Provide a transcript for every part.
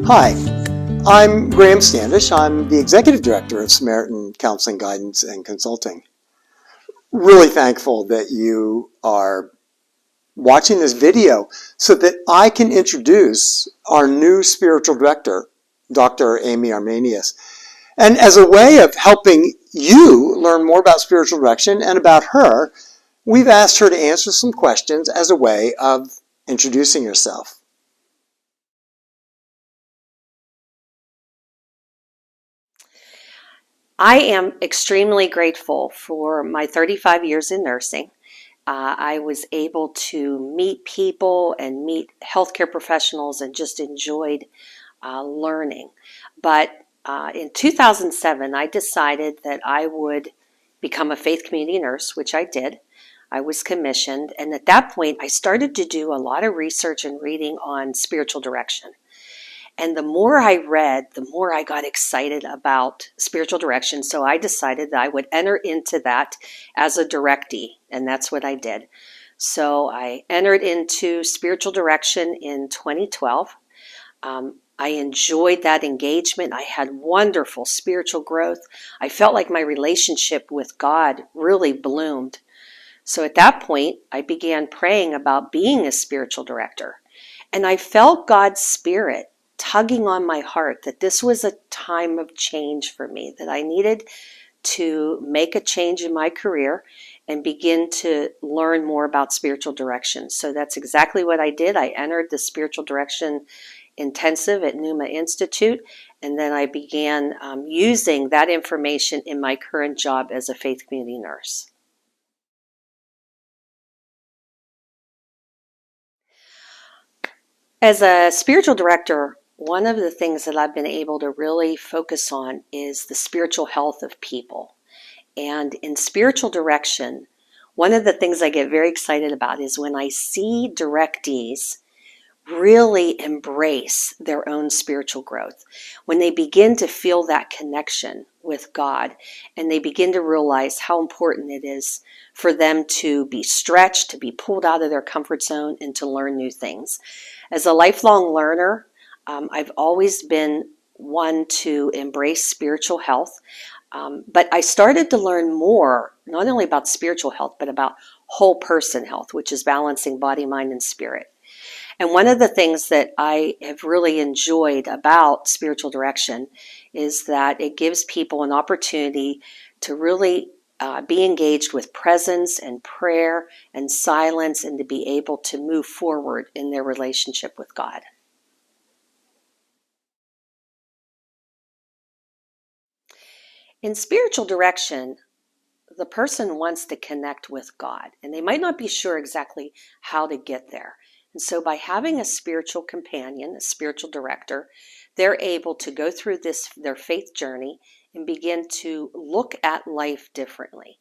Hi, I'm Graham Standish. I'm the Executive Director of Samaritan Counseling, Guidance, and Consulting. Really thankful that you are watching this video so that I can introduce our new spiritual director, Dr. Amy Armanious. And as a way of helping you learn more about spiritual direction and about her, we've asked her to answer some questions as a way of introducing herself. I am extremely grateful for my 35 years in nursing. I was able to meet people and meet healthcare professionals and just enjoyed learning. But in 2007, I decided that I would become a faith community nurse, which I did. I was commissioned, and at that point, I started to do a lot of research and reading on spiritual direction. And the more I read, the more I got excited about spiritual direction. So I decided that I would enter into that as a directee, and that's what I did. So I entered into spiritual direction in 2012. I enjoyed that engagement. I had wonderful spiritual growth. I felt like my relationship with God really bloomed. So at that point, I began praying about being a spiritual director. And I felt God's Spirit tugging on my heart that this was a time of change for me, that I needed to make a change in my career and begin to learn more about spiritual direction. So that's exactly what I did. I entered the spiritual direction intensive at Pneuma Institute, and then I began using that information in my current job as a faith community nurse. As a spiritual director, one of the things that I've been able to really focus on is the spiritual health of people. And in spiritual direction, one of the things I get very excited about is when I see directees really embrace their own spiritual growth, when they begin to feel that connection with God, and they begin to realize how important it is for them to be stretched, to be pulled out of their comfort zone, and to learn new things. As a lifelong learner, I've always been one to embrace spiritual health, but I started to learn more, not only about spiritual health, but about whole person health, which is balancing body, mind, and spirit. And one of the things that I have really enjoyed about spiritual direction is that it gives people an opportunity to really be engaged with presence and prayer and silence, and to be able to move forward in their relationship with God. In spiritual direction, the person wants to connect with God, and they might not be sure exactly how to get there. And so by having a spiritual companion, a spiritual director, they're able to go through their faith journey and begin to look at life differently.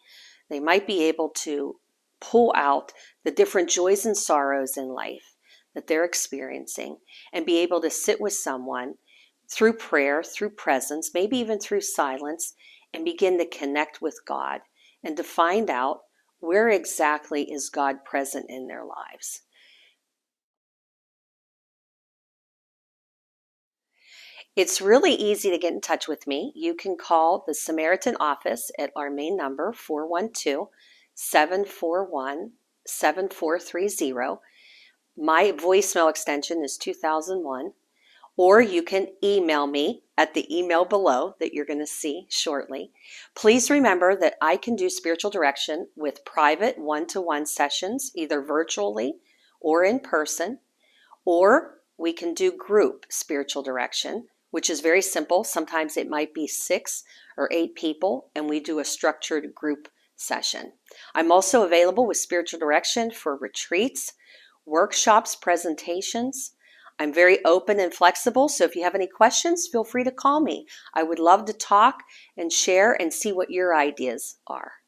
They might be able to pull out the different joys and sorrows in life that they're experiencing and be able to sit with someone through prayer, through presence, maybe even through silence, and begin to connect with God and to find out where exactly is God present in their lives. It's really easy to get in touch with me. You can call the Samaritan office at our main number, 412-741-7430. My voicemail extension is 2001. Or you can email me at the email below that you're going to see shortly. Please remember that I can do spiritual direction with private one-to-one sessions, either virtually or in person, or we can do group spiritual direction, which is very simple. Sometimes it might be 6 or 8 people, and we do a structured group session. I'm also available with spiritual direction for retreats, workshops, presentations. I'm very open and flexible, so if you have any questions, feel free to call me. I would love to talk and share and see what your ideas are.